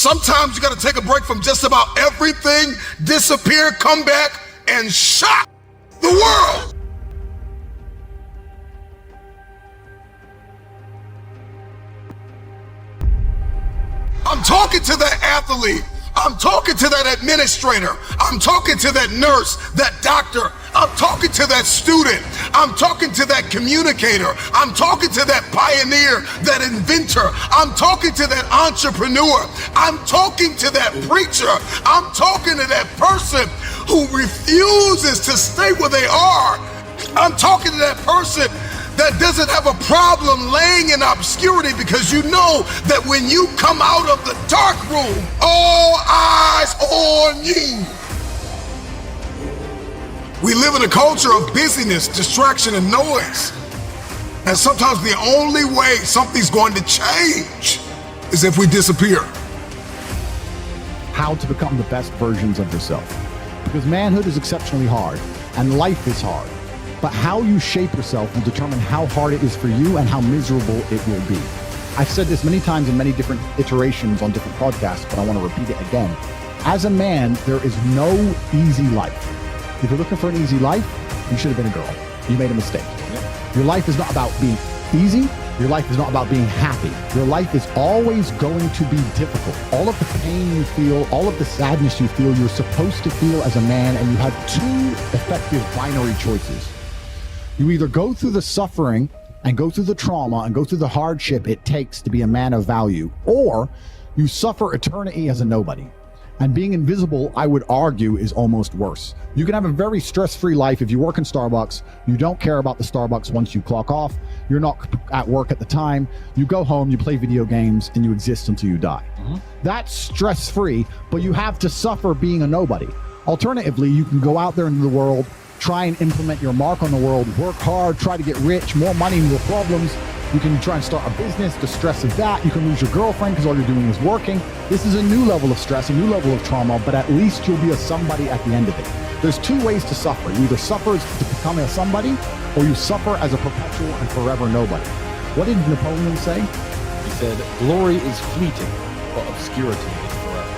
Sometimes you got to take a break from just about everything, disappear, come back, and shock the world. I'm talking to that athlete. I'm talking to that administrator. I'm talking to that nurse, that doctor. I'm talking to that student. I'm talking to that communicator. I'm talking to that pioneer, that inventor. I'm talking to that entrepreneur. I'm talking to that preacher. I'm talking to that person who refuses to stay where they are. I'm talking to that person that doesn't have a problem laying in obscurity, because you know that when you come out of the dark room, all eyes on you. We live in a culture of busyness, distraction, and noise. And sometimes the only way something's going to change is if we disappear. How to become the best versions of yourself. Because manhood is exceptionally hard, and life is hard. But how you shape yourself will determine how hard it is for you and how miserable it will be. I've said this many times in many different iterations on different podcasts, but I want to repeat it again. As a man, there is no easy life. If you're looking for an easy life, you should have been a girl. You made a mistake. Your life is not about being easy. Your life is not about being happy. Your life is always going to be difficult. All of the pain you feel, all of the sadness you feel, you're supposed to feel as a man, and you have two effective binary choices. You either go through the suffering and go through the trauma and go through the hardship it takes to be a man of value, or you suffer eternity as a nobody. And being invisible, I would argue, is almost worse. You can have a very stress-free life if you work in Starbucks. You don't care about the Starbucks once you clock off. You're not at work at the time. You go home, you play video games, and you exist until you die. That's stress-free, but you have to suffer being a nobody. Alternatively, you can go out there into the world, try and implement your mark on the world, work hard, try to get rich, more money, more problems. You can try and start a business, the stress of that. You can lose your girlfriend because all you're doing is working. This is a new level of stress, a new level of trauma, but at least you'll be a somebody at the end of it. There's two ways to suffer. You either suffer to become a somebody, or you suffer as a perpetual and forever nobody. What did Napoleon say? He said, glory is fleeting, but obscurity is forever.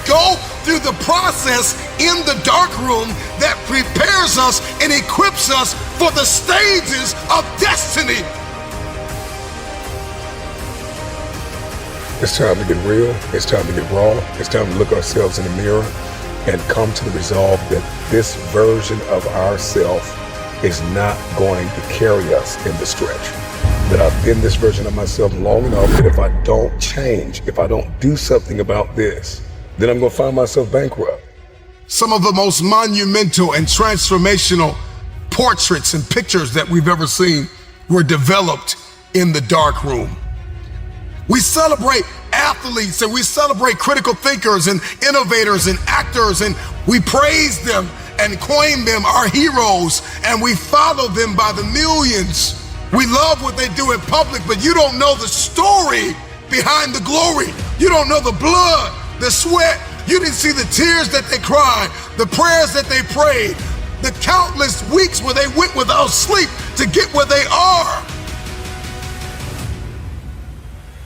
Go through the process in the dark room that prepares us and equips us for the stages of destiny. It's time to get real. It's time to get raw. It's time to look ourselves in the mirror and come to the resolve that this version of ourselves is not going to carry us in the stretch. That I've been this version of myself long enough that if I don't change, if I don't do something about this, then I'm going to find myself bankrupt. Some of the most monumental and transformational portraits and pictures that we've ever seen were developed in the dark room. We celebrate athletes and we celebrate critical thinkers and innovators and actors, and we praise them and coin them our heroes, and we follow them by the millions. We love what they do in public, but you don't know the story behind the glory. You don't know the blood, the sweat. You didn't see the tears that they cried, the prayers that they prayed, the countless weeks where they went without sleep to get where they are.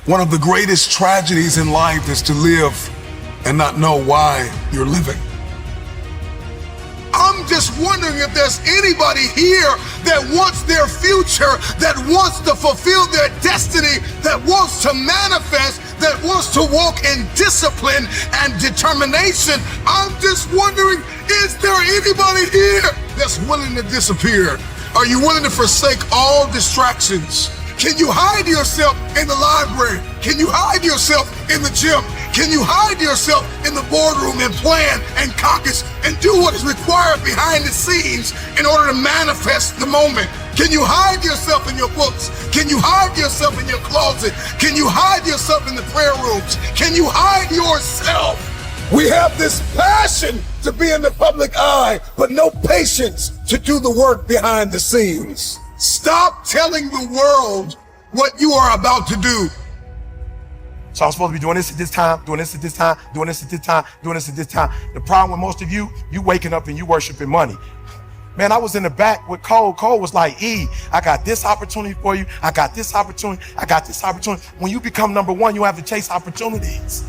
One of the greatest tragedies in life is to live and not know why you're living. I'm just wondering if there's anybody here that wants their future, that wants to fulfill their destiny, that wants to manifest, that wants to walk in discipline and determination. I'm just wondering, is there anybody here that's willing to disappear? Are you willing to forsake all distractions? Can you hide yourself in the library? Can you hide yourself in the gym? Can you hide yourself in the boardroom and plan and caucus and do what is required behind the scenes in order to manifest the moment? Can you hide yourself in your books? Can you hide yourself in your closet? Can you hide yourself in the prayer rooms? Can you hide yourself? We have this passion to be in the public eye, but no patience to do the work behind the scenes. Stop telling the world what you are about to do. So I'm supposed to be doing this at this time, doing this at this time, doing this at this time, doing this at this time. The problem with most of you, you waking up and you worshiping money. Man, I was in the back with Cole. Cole was like, E, I got this opportunity for you. I got this opportunity. I got this opportunity. When you become number one, you have to chase opportunities.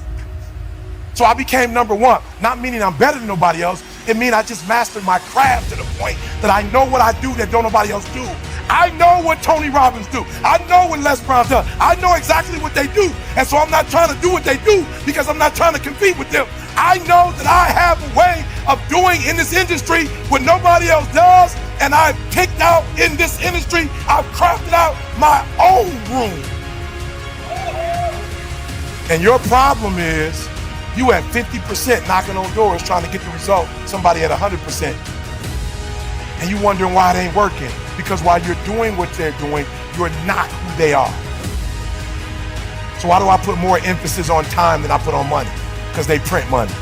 So I became number one, not meaning I'm better than nobody else. It means I just mastered my craft to the point that I know what I do that don't nobody else do. I know what Tony Robbins do. I know what Les Brown does. I know exactly what they do. And so I'm not trying to do what they do because I'm not trying to compete with them. I know that I have a way of doing in this industry what nobody else does, and I've picked out in this industry, I've crafted out my own room. And your problem is you at 50% knocking on doors trying to get the result, somebody at 100%. And you wondering why it ain't working. Because while you're doing what they're doing, you're not who they are. So why do I put more emphasis on time than I put on money? Because they print money.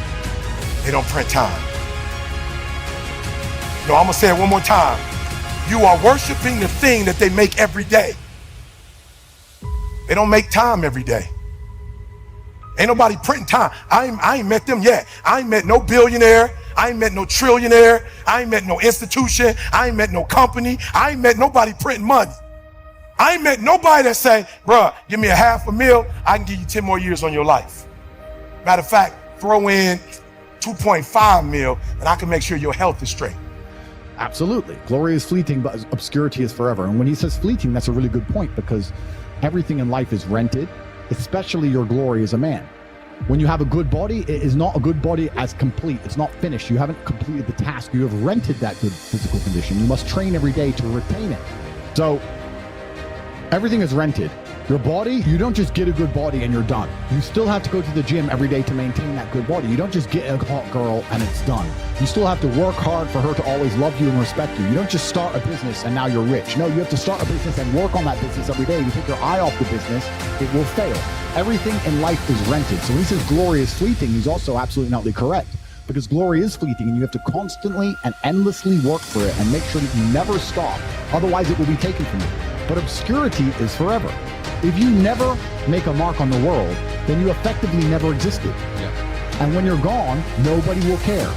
They don't print time. No, I'm gonna say it one more time. You are worshiping the thing that they make every day. They don't make time every day. Ain't nobody printing time. I ain't met them yet. I ain't met no billionaire. I ain't met no trillionaire. I ain't met no institution. I ain't met no company. I ain't met nobody printing money. I ain't met nobody that say, bruh, give me $500,000, I can give you 10 more years on your life. Matter of fact, throw in 2.5 mil and I can make sure your health is straight. Absolutely. Glory is fleeting, but obscurity is forever. And when he says fleeting, that's a really good point, because everything in life is rented, especially your glory as a man. When you have a good body, it is not a good body as complete. It's not finished. You haven't completed the task. You have rented that good physical condition. You must train every day to retain it. So everything is rented. Your body, you don't just get a good body and you're done. You still have to go to the gym every day to maintain that good body. You don't just get a hot girl and it's done. You still have to work hard for her to always love you and respect you. You don't just start a business and now you're rich. No, you have to start a business and work on that business every day. If you take your eye off the business, it will fail. Everything in life is rented. So when he says glory is fleeting, he's also absolutely not correct, because glory is fleeting and you have to constantly and endlessly work for it and make sure that you never stop. Otherwise it will be taken from you. But obscurity is forever. If you never make a mark on the world, then you effectively never existed. Yeah. And when you're gone, nobody will care.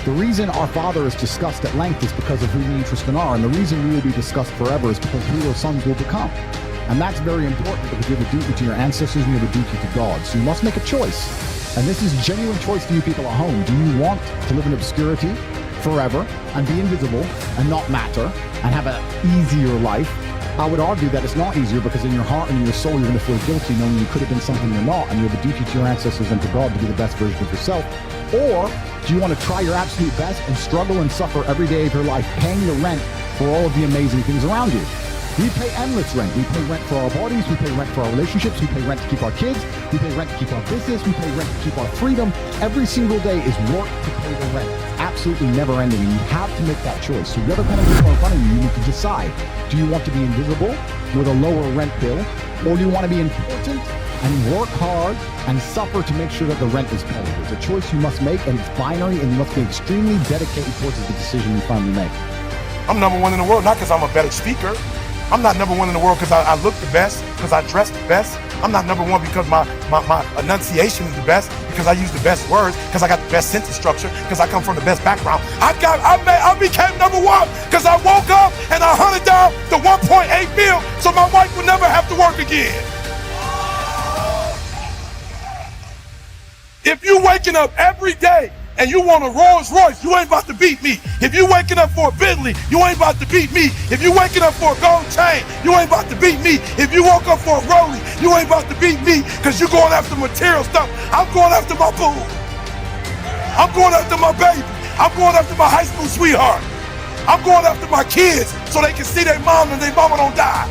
The reason our Father is discussed at length is because of who we Tristan are, and the reason we will be discussed forever is because who your sons will become. And that's very important, because you have a duty to your ancestors and you have a duty to God. So you must make a choice. And this is a genuine choice for you people at home. Do you want to live in obscurity forever and be invisible and not matter and have an easier life? I would argue that it's not easier, because in your heart and in your soul, you're going to feel guilty knowing you could have been something you're not, and you have a duty to your ancestors and to God to be the best version of yourself. Or do you want to try your absolute best and struggle and suffer every day of your life, paying the rent for all of the amazing things around you? We pay endless rent. We pay rent for our bodies. We pay rent for our relationships. We pay rent to keep our kids. We pay rent to keep our business. We pay rent to keep our freedom. Every single day is work to pay the rent. It's absolutely never ending, and you have to make that choice. So whatever kind of people in front of you, you need to decide. Do you want to be invisible with a lower rent bill, or do you want to be important and work hard and suffer to make sure that the rent is paid? It's a choice you must make, and it's binary, and you must be extremely dedicated towards the decision you finally make. I'm number one in the world, not because I'm a better speaker. I'm not number one in the world because I look the best, because I dress the best. I'm not number one because my enunciation is the best, because I use the best words, because I got the best sentence structure, because I come from the best background. I became number one because I woke up and I hunted down the 1.8 mil so my wife would never have to work again. If you waking up every day and you want a Rolls Royce, you ain't about to beat me. If you waking up for a Bentley, you ain't about to beat me. If you waking up for a gold chain, you ain't about to beat me. If you woke up for a Rollie, you ain't about to beat me, because you're going after material stuff. I'm going after my boo. I'm going after my baby. I'm going after my high school sweetheart. I'm going after my kids so they can see their mom and their mama don't die.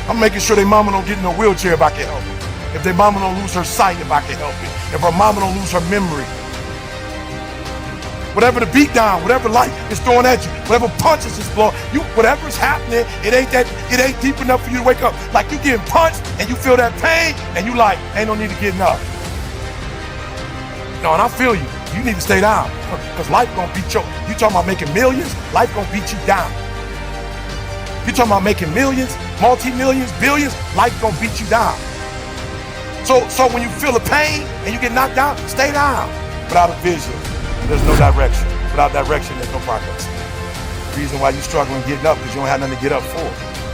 I'm making sure their mama don't get in a wheelchair if I can help it. If their mama don't lose her sight, if I can help it. If her mama don't lose her memory. Whatever the beat down, whatever life is throwing at you, whatever punches is blowing, whatever's happening, it ain't deep enough for you to wake up. Like you getting punched and you feel that pain and you like, ain't no need to get up. No, and I feel you. You need to stay down, because life gonna beat you. You talking about making millions, life gonna beat you down. You talking about making millions, multi-millions, billions, life gonna beat you down. So when you feel the pain and you get knocked down, stay down. Without a vision, there's no direction. Without direction, there's no progress. The reason why you're struggling getting up because you don't have nothing to get up for.